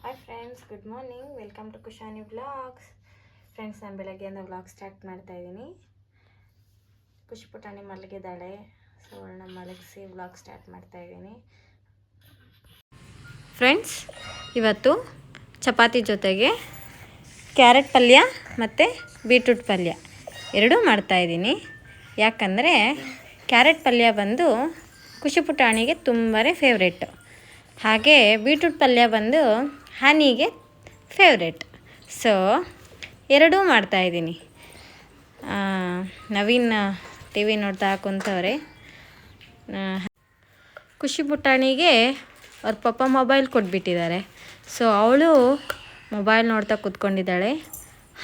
Hi friends, good morning. Welcome to Kushani vlogs. Friends, ನಾನು ಬೆಳಗ್ಗೆಯಿಂದ vlog start ಮಾಡ್ತಾಯಿದ್ದೀನಿ. ಖುಷಿ ಪುಟಾಣಿ ಮಲಗಿದ್ದಾಳೆ, ಸೊ ಅವಳನ್ನ ಮಲಗಿಸಿ ವ್ಲಾಗ್ ಸ್ಟಾರ್ಟ್ ಮಾಡ್ತಾಯಿದ್ದೀನಿ. ಫ್ರೆಂಡ್ಸ್, ಇವತ್ತು ಚಪಾತಿ ಜೊತೆಗೆ ಕ್ಯಾರೆಟ್ ಪಲ್ಯ ಮತ್ತು ಬೀಟ್ರೂಟ್ ಪಲ್ಯ ಎರಡೂ ಮಾಡ್ತಾಯಿದ್ದೀನಿ. ಯಾಕಂದರೆ ಕ್ಯಾರೆಟ್ ಪಲ್ಯ ಬಂದು ಖುಷಿ ಪುಟಾಣಿಗೆ ತುಂಬಾ ಫೇವ್ರೆಟ್ಟು, ಹಾಗೆ ಬೀಟ್ರೂಟ್ ಪಲ್ಯ ಬಂದು ಹನಿಗೆ ಫೇವ್ರೆಟ್. ಸೊ ಎರಡೂ ಮಾಡ್ತಾಯಿದ್ದೀನಿ. ನವೀನ್ ಟಿ ವಿ ನೋಡ್ತಾ ಕುಂತವ್ರೆ. ಖುಷಿ ಪುಟಾಣಿಗೆ ಅವ್ರ ಪಪ್ಪ ಮೊಬೈಲ್ ಕೊಟ್ಬಿಟ್ಟಿದ್ದಾರೆ. ಸೊ ಅವಳು ಮೊಬೈಲ್ ನೋಡ್ತಾ ಕೂತ್ಕೊಂಡಿದ್ದಾಳೆ.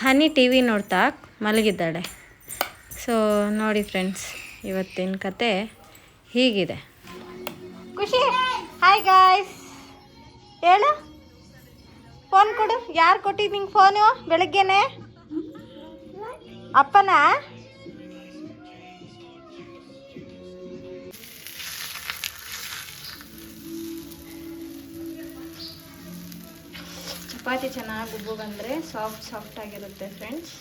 ಹನಿ ಟಿ ವಿ ನೋಡ್ತಾ ಮಲಗಿದ್ದಾಳೆ. ಸೊ ನೋಡಿ ಫ್ರೆಂಡ್ಸ್, ಇವತ್ತಿನ ಕತೆ ಹೀಗಿದೆ. ಖುಷಿ, ಹಾಯ್ ಗಾಯ್ಸ್, ಹೇಳು. ಫೋನ್ ಕೊಡು. ಯಾರು ಕೊಟ್ಟಿದ್ದು ನಿಂಗೆ ಫೋನು ಬೆಳಗ್ಗೆನೆ? ಅಪ್ಪನ? ಚಪಾತಿ ಚೆನ್ನಾಗಿ ಉಬ್ಬು ಬಂದರೆ ಸಾಫ್ಟ್ ಆಗಿರುತ್ತೆ ಫ್ರೆಂಡ್ಸ್.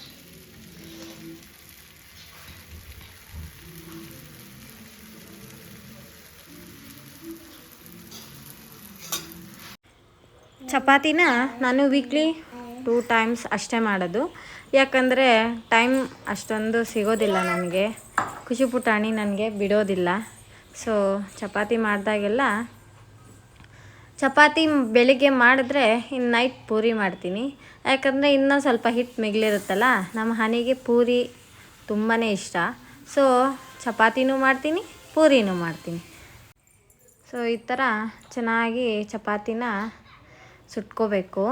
ಚಪಾತಿನ ನಾನು ವೀಕ್ಲಿ 2 ಟೈಮ್ಸ್ ಅಷ್ಟೇ ಮಾಡೋದು. ಯಾಕಂದರೆ ಟೈಮ್ ಅಷ್ಟೊಂದು ಸಿಗೋದಿಲ್ಲ ನನಗೆ. ಖುಷಿ ಪುಟಾಣಿ ನನಗೆ ಬಿಡೋದಿಲ್ಲ. ಸೊ ಚಪಾತಿ ಮಾಡಿದಾಗೆಲ್ಲ ಚಪಾತಿ ಬೆಳಿಗ್ಗೆ ಮಾಡಿದ್ರೆ ಇನ್ನು ನೈಟ್ ಪೂರಿ ಮಾಡ್ತೀನಿ. ಯಾಕಂದರೆ ಇನ್ನೂ ಸ್ವಲ್ಪ ಹಿಟ್ಟು ಮಿಗಿಲಿರುತ್ತಲ್ಲ. ನಮ್ಮ ಹನಿಗೆ ಪೂರಿ ತುಂಬಾ ಇಷ್ಟ. ಸೊ ಚಪಾತಿನೂ ಮಾಡ್ತೀನಿ, ಪೂರಿನೂ ಮಾಡ್ತೀನಿ. ಸೊ ಈ ಥರ ಚೆನ್ನಾಗಿ ಚಪಾತಿನ ಸುಟ್ಕೋಬೇಕು.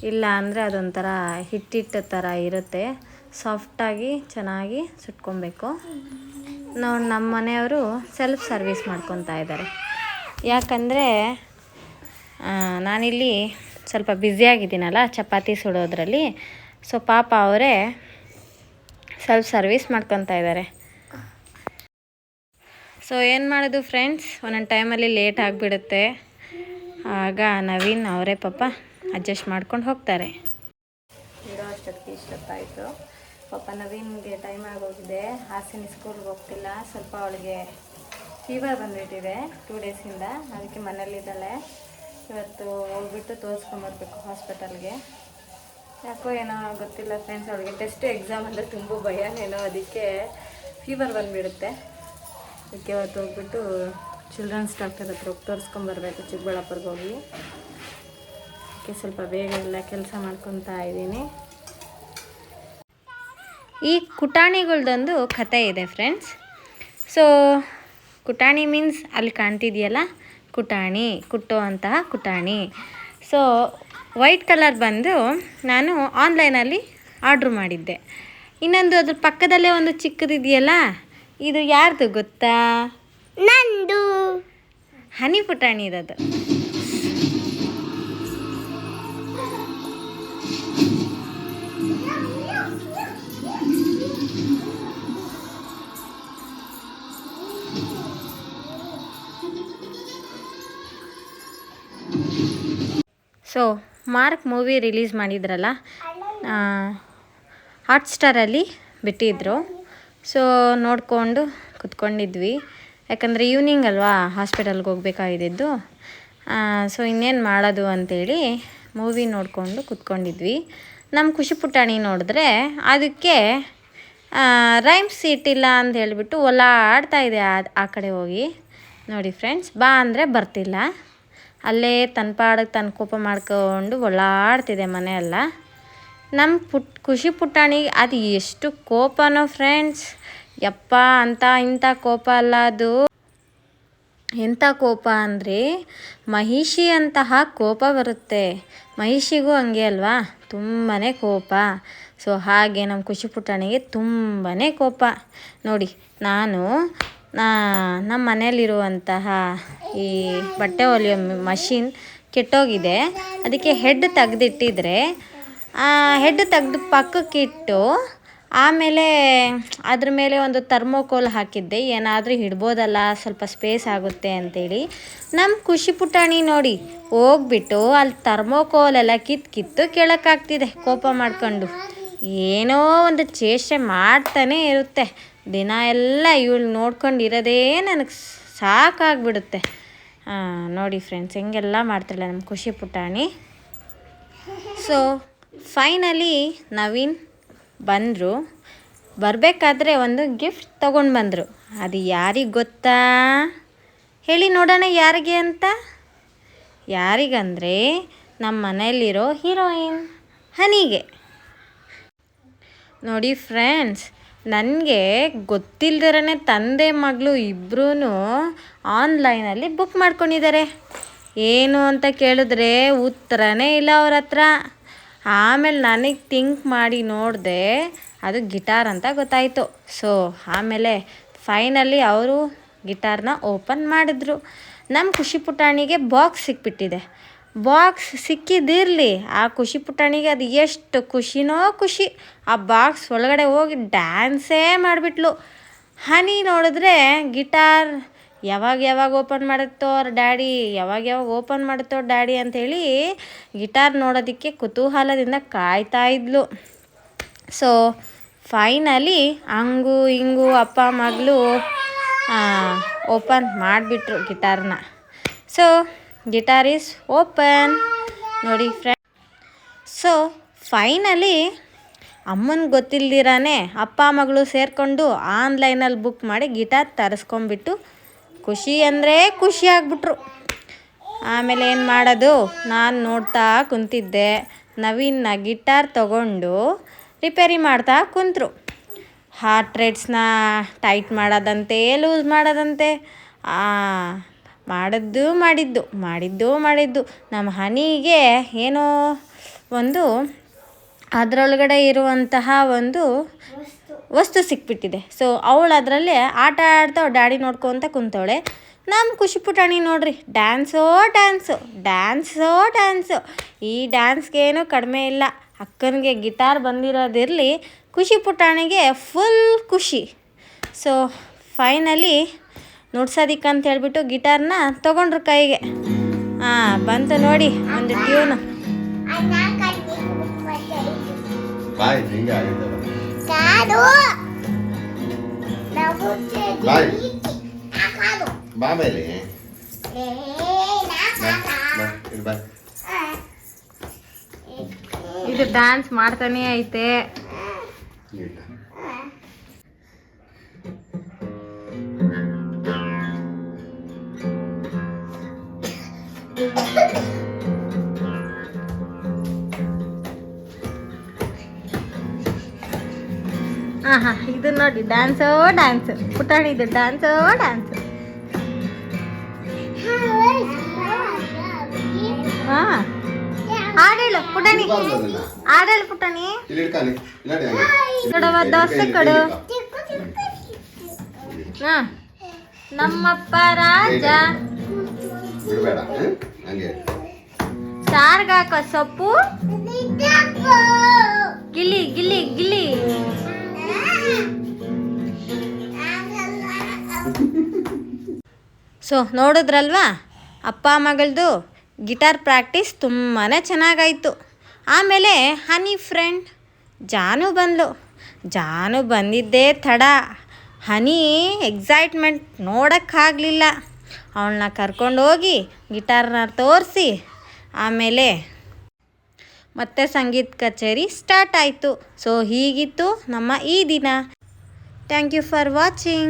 ಇಲ್ಲ ಅಂದರೆ ಅದೊಂಥರ ಹಿಟ್ಟಿಟ್ಟು ಥರ ಇರುತ್ತೆ. ಸಾಫ್ಟಾಗಿ ಚೆನ್ನಾಗಿ ಸುಟ್ಕೊಬೇಕು. ನಮ್ಮ ಮನೆಯವರು ಸೆಲ್ಫ್ ಸರ್ವಿಸ್ ಮಾಡ್ಕೊತಾ ಇದ್ದಾರೆ. ಯಾಕಂದರೆ ನಾನಿಲ್ಲಿ ಸ್ವಲ್ಪ ಬ್ಯುಸಿಯಾಗಿದ್ದೀನಲ್ಲ ಚಪಾತಿ ಸುಡೋದ್ರಲ್ಲಿ. ಸೊ ಪಾಪ ಅವರೇ ಸೆಲ್ಫ್ ಸರ್ವಿಸ್ ಮಾಡ್ಕೊತಾ ಇದ್ದಾರೆ. ಸೊ ಏನು ಮಾಡೋದು ಫ್ರೆಂಡ್ಸ್, ಒಂದೊಂದು ಟೈಮಲ್ಲಿ ಲೇಟ್ ಆಗಿಬಿಡುತ್ತೆ. ಆಗ ನವೀನ್ ಅವರೇ ಪಾಪ ಅಡ್ಜಸ್ಟ್ ಮಾಡ್ಕೊಂಡು ಹೋಗ್ತಾರೆ. ಇಡೋ ಅಷ್ಟೊತ್ತಿಗೆ ಇಷ್ಟೊತ್ತಾಯಿತು. ಪಾಪ ನವೀನ್ಗೆ ಟೈಮ್ ಆಗೋಗಿದೆ. ಹಾಸಿನಿ ಸ್ಕೂಲ್ಗೆ ಹೋಗ್ತಿಲ್ಲ. ಸ್ವಲ್ಪ ಅವಳಿಗೆ ಫೀವರ್ ಬಂದುಬಿಟ್ಟಿದೆ 2 ಡೇಸಿಂದ. ಅದಕ್ಕೆ ಮನೇಲಿದ್ದಾಳೆ. ಇವತ್ತು ಹೋಗ್ಬಿಟ್ಟು ತೋರಿಸ್ಕೊಂಬರ್ಬೇಕು ಹಾಸ್ಪಿಟಲ್ಗೆ. ಯಾಕೋ ಏನೋ ಗೊತ್ತಿಲ್ಲ ಫ್ರೆಂಡ್ಸ್, ಅವಳಿಗೆ ಟೆಸ್ಟ್ ಎಕ್ಸಾಮ್ ಅಂದರೆ ತುಂಬ ಭಯನೇನೋ, ಅದಕ್ಕೆ ಫೀವರ್ ಬಂದುಬಿಡುತ್ತೆ. ಅದಕ್ಕೆ ಇವತ್ತು ಹೋಗ್ಬಿಟ್ಟು ಚಿಲ್ಡ್ರನ್ಸ್ ಡಾಕ್ಟರ್ ಹತ್ರ ಹೋಗಿ ತೋರಿಸ್ಕೊಂಬರ್ಬೇಕು, ಚಿಕ್ಕಬಳ್ಳಾಪುರಕ್ಕೆ ಹೋಗಿ. ಅದಕ್ಕೆ ಸ್ವಲ್ಪ ಬೇಗ ಎಲ್ಲ ಕೆಲಸ ಮಾಡ್ಕೊತಾ ಇದ್ದೀನಿ. ಈ ಕುಟಾಣಿಗಳ್ದೊಂದು ಕತೆ ಇದೆ ಫ್ರೆಂಡ್ಸ್. ಸೊ ಕುಟಾಣಿ ಮೀನ್ಸ್ ಅಲ್ಲಿ ಕಾಣ್ತಿದೆಯಲ್ಲ ಕುಟಾಣಿ, ಕುಟ್ಟೋ ಅಂತಹ ಕುಟಾಣಿ. ಸೊ ವೈಟ್ ಕಲರ್ ಬಂದು ನಾನು ಆನ್ಲೈನಲ್ಲಿ ಆರ್ಡ್ರ್ ಮಾಡಿದ್ದೆ. ಇನ್ನೊಂದು ಅದ್ರ ಪಕ್ಕದಲ್ಲೇ ಒಂದು ಚಿಕ್ಕದಿದೆಯಲ್ಲ, ಇದು ಯಾರ್ದು ಗೊತ್ತಾ? ನಂದು. ಹನಿ ಪುಟಾಣಿ ಇರೋದು. ಸೊ ಮಾರ್ಕ್ ಮೂವಿ ರಿಲೀಸ್ ಮಾಡಿದ್ರಲ್ಲ, ಹಾಟ್ಸ್ಟಾರಲ್ಲಿ ಬಿಟ್ಟಿದ್ರು. ಸೊ ನೋಡಿಕೊಂಡು ಕುತ್ಕೊಂಡಿದ್ವಿ. ಯಾಕಂದರೆ ಈವ್ನಿಂಗ್ ಅಲ್ವಾ ಹಾಸ್ಪಿಟಲ್ಗೆ ಹೋಗ್ಬೇಕಾಗಿದ್ದು. ಸೊ ಇನ್ನೇನು ಮಾಡೋದು ಅಂಥೇಳಿ ಮೂವಿ ನೋಡಿಕೊಂಡು ಕುತ್ಕೊಂಡಿದ್ವಿ. ನಮ್ಮ ಖುಷಿ ಪುಟಾಣಿ ನೋಡಿದ್ರೆ ಅದಕ್ಕೆ ರೈಮ್ಸ್ ಇಟ್ಟಿಲ್ಲ ಅಂತ ಹೇಳಿಬಿಟ್ಟು ಓಲಾಡ್ತಾಯಿದೆ ಆ ಕಡೆ ಹೋಗಿ. ನೋಡಿ ಫ್ರೆಂಡ್ಸ್, ಬಾ ಅಂದರೆ ಬರ್ತಿಲ್ಲ. ಅಲ್ಲೇ ತನ್ನ ಪಾಡಿಗೆ ತನ್ನ ಕೋಪ ಮಾಡ್ಕೊಂಡು ಓಲಾಡ್ತಿದೆ ಮನೆಯೆಲ್ಲ. ನಮ್ಮ ಖುಷಿ ಪುಟಾಣಿಗೆ ಅದು ಎಷ್ಟು ಕೋಪನೋ ಫ್ರೆಂಡ್ಸ್. ಯಪ್ಪ, ಇಂಥ ಕೋಪ ಅಲ್ಲ ಅದು. ಎಂಥ ಕೋಪ ಅಂದರೆ ಮಹಿಷಿ ಅಂತಹ ಕೋಪ ಬರುತ್ತೆ. ಮಹಿಷಿಗೂ ಹಂಗೆ ಅಲ್ವಾ, ತುಂಬಾ ಕೋಪ. ಸೊ ಹಾಗೆ ನಮ್ಮ ಖುಷಿ ಪುಟಾಣಿಗೆ ತುಂಬಾ ಕೋಪ. ನೋಡಿ, ನಮ್ಮ ಮನೆಯಲ್ಲಿರುವಂತಹ ಈ ಬಟ್ಟೆ ಹೊಲಿಯೋ ಮಷಿನ್ ಕೆಟ್ಟೋಗಿದೆ. ಅದಕ್ಕೆ ಹೆಡ್ ತೆಗೆದಿಟ್ಟಿದ್ರೆ ಹೆಡ್ ತೆಗೆದು ಪಕ್ಕಕ್ಕಿಟ್ಟು ಆಮೇಲೆ ಅದ್ರ ಮೇಲೆ ಒಂದು ಥರ್ಮೋಕೋಲ್ ಹಾಕಿದ್ದೆ, ಏನಾದರೂ ಇಡ್ಬೋದಲ್ಲ, ಸ್ವಲ್ಪ ಸ್ಪೇಸ್ ಆಗುತ್ತೆ ಅಂತೇಳಿ. ನಮ್ಮ ಖುಷಿ ಪುಟಾಣಿ ನೋಡಿ ಹೋಗ್ಬಿಟ್ಟು ಅಲ್ಲಿ ಥರ್ಮೋಕೋಲೆಲ್ಲ ಕಿತ್ತು ಕೆಳಕ್ಕಾಗ್ತಿದೆ ಕೋಪ ಮಾಡ್ಕೊಂಡು. ಏನೋ ಒಂದು ಚೇಷ್ಟೆ ಮಾಡ್ತಾನೇ ಇರುತ್ತೆ ದಿನ ಎಲ್ಲ. ಇವಳು ನೋಡ್ಕೊಂಡಿರೋದೇ ನನಗೆ ಸಾಕಾಗ್ಬಿಡುತ್ತೆ. ನೋಡಿ ಫ್ರೆಂಡ್ಸ್, ಹೆಂಗೆಲ್ಲ ಮಾಡ್ತಾಳೆ ನಮ್ಮ ಖುಷಿ ಪುಟಾಣಿ. ಸೊ ಫೈನಲಿ ನವೀನ್ ಬಂದರು. ಬರಬೇಕಾದ್ರೆ ಒಂದು ಗಿಫ್ಟ್ ತೊಗೊಂಡು ಬಂದರು. ಅದು ಯಾರಿಗೆ ಗೊತ್ತಾ? ಹೇಳಿ ನೋಡೋಣ ಯಾರಿಗೆ ಅಂತ. ಯಾರಿಗಂದರೆ ನಮ್ಮ ಮನೆಯಲ್ಲಿರೋ ಹೀರೋಯಿನ್ ಹನಿಗೆ. ನೋಡಿ ಫ್ರೆಂಡ್ಸ್, ನನಗೆ ಗೊತ್ತಿಲ್ದಿರೇ ತಂದೆ ಮಗಳು ಇಬ್ಬರೂ ಆನ್ಲೈನಲ್ಲಿ ಬುಕ್ ಮಾಡ್ಕೊಂಡಿದ್ದಾರೆ. ಏನು ಅಂತ ಕೇಳಿದ್ರೆ ಉತ್ತರನೇ ಇಲ್ಲ ಅವ್ರ ಹತ್ರ. ಆಮೇಲೆ ನನಗೆ ಥಿಂಕ್ ಮಾಡಿ ನೋಡಿದೆ, ಅದು ಗಿಟಾರ್ ಅಂತ ಗೊತ್ತಾಯಿತು. ಸೊ ಆಮೇಲೆ ಫೈನಲಿ ಅವರು ಗಿಟಾರ್ನ ಓಪನ್ ಮಾಡಿದ್ರು. ನಮ್ಮ ಖುಷಿ ಪುಟಾಣಿಗೆ ಬಾಕ್ಸ್ ಸಿಕ್ಬಿಟ್ಟಿದೆ. ಬಾಕ್ಸ್ ಸಿಕ್ಕಿದಿರಲಿ, ಆ ಖುಷಿ ಪುಟಾಣಿಗೆ ಅದು ಎಷ್ಟು ಖುಷಿನೋ ಖುಷಿ. ಆ ಬಾಕ್ಸ್ ಒಳಗಡೆ ಹೋಗಿ ಡ್ಯಾನ್ಸೇ ಮಾಡಿಬಿಟ್ಲು. ಹನಿ ನೋಡಿದ್ರೆ ಗಿಟಾರ್ ಯಾವಾಗ ಓಪನ್ ಮಾಡುತ್ತೋ ಅವ್ರ ಡ್ಯಾಡಿ, ಯಾವಾಗ ಓಪನ್ ಮಾಡುತ್ತೋ ಡ್ಯಾಡಿ ಅಂಥೇಳಿ ಗಿಟಾರ್ ನೋಡೋದಕ್ಕೆ ಕುತೂಹಲದಿಂದ ಕಾಯ್ತಾ ಇದ್ಲು. ಸೊ ಫೈನಲಿ ಹಂಗೂ ಹಿಂಗೂ ಅಪ್ಪ ಮಗಳು ಓಪನ್ ಮಾಡಿಬಿಟ್ರು ಗಿಟಾರ್ನ. ಸೊ ಗಿಟಾರ್ ಈಸ್ ಓಪನ್ ನೋಡಿ ಫ್ರೆಂಡ್. ಸೊ ಫೈನಲಿ ಅಮ್ಮನಿಗೆ ಗೊತ್ತಿಲ್ದಿರಾನೆ ಅಪ್ಪ ಮಗಳು ಸೇರಿಕೊಂಡು ಆನ್ಲೈನಲ್ಲಿ ಬುಕ್ ಮಾಡಿ ಗಿಟಾರ್ ತರಿಸ್ಕೊಂಬಿಟ್ಟು ಖುಷಿ ಅಂದರೆ ಖುಷಿ ಆಗ್ಬಿಟ್ರು. ಆಮೇಲೆ ಏನು ಮಾಡೋದು, ನಾನು ನೋಡ್ತಾ ಕುಂತಿದ್ದೆ. ನವೀನ್ನ ಗಿಟಾರ್ ತಗೊಂಡು ರಿಪೇರಿ ಮಾಡ್ತಾ ಕುಂತರು. ಹಾರ್ಟ್ ರೇಟ್ಸ್ನ ಟೈಟ್ ಮಾಡೋದಂತೆ, ಲೂಸ್ ಮಾಡೋದಂತೆ, ಮಾಡಿದ್ದು ನಮ್ಮ ಹನಿಗೆ ಏನೋ ಒಂದು ಅದರೊಳಗಡೆ ಇರುವಂತಹ ಒಂದು ವಸ್ತು ಸಿಕ್ಬಿಟ್ಟಿದೆ. ಸೊ ಅವಳು ಅದರಲ್ಲಿ ಆಟ ಆಡ್ತಾ ಡ್ಯಾಡಿ ನೋಡ್ಕೊತ ಕುಂತವಳೆ. ನಮ್ಮ ಖುಷಿ ಪುಟಾಣಿ ನೋಡ್ರಿ ಡ್ಯಾನ್ಸು. ಈ ಡ್ಯಾನ್ಸ್ಗೇನು ಕಡಿಮೆ ಇಲ್ಲ. ಅಕ್ಕನಿಗೆ ಗಿಟಾರ್ ಬಂದಿರೋದಿರಲಿ, ಖುಷಿ ಪುಟಾಣಿಗೆ ಫುಲ್ ಖುಷಿ. ಸೊ ಫೈನಲಿ ನುಡ್ಸೋದಿಕ್ಕಂತ ಹೇಳ್ಬಿಟ್ಟು ಗಿಟಾರ್ನ ತೊಗೊಂಡ್ರು ಕೈಗೆ. ಬಂತು ನೋಡಿ ಒಂದು ಟ್ಯೂನು. ಇದು ಡ್ಯಾನ್ಸ್ ಮಾಡ್ತಾನೆ ಐತೆ. ಇದು ನೋಡಿ ಡ್ಯಾನ್ಸ್ ಪುಟಾಣಿ, ಇದು ಡ್ಯಾನ್ಸ್. ಆಡೇಳು ಪುಟಾಣಿ, ಕೊಡವ ದೋಸೆ ಕೊಡು. ನಮ್ಮಪ್ಪ ರಾಜ ಸಾರ್ಗಾಕ ಸೊಪ್ಪು ಗಿಲ್ಲಿ. ಸೊ ನೋಡಿದ್ರಲ್ವಾ, ಅಪ್ಪ ಮಗಳದು ಗಿಟಾರ್ ಪ್ರಾಕ್ಟೀಸ್ ತುಂಬಾ ಚೆನ್ನಾಗಾಯಿತು. ಆಮೇಲೆ ಹನಿ ಫ್ರೆಂಡ್ ಜಾನು ಬಂದಿದ್ದೇ ತಡ. ಹನಿ ಎಕ್ಸೈಟ್ಮೆಂಟ್ ನೋಡೋಕ್ಕಾಗಲಿಲ್ಲ. ಅವಳನ್ನ ಕರ್ಕೊಂಡೋಗಿ ಗಿಟಾರ್ನ ತೋರಿಸಿ ಆಮೇಲೆ ಮತ್ತೆ ಸಂಗೀತ ಕಚೇರಿ ಸ್ಟಾರ್ಟ್ ಆಯಿತು. ಸೊ ಹೀಗಿತ್ತು ನಮ್ಮ ಈ ದಿನ. Thank you for watching.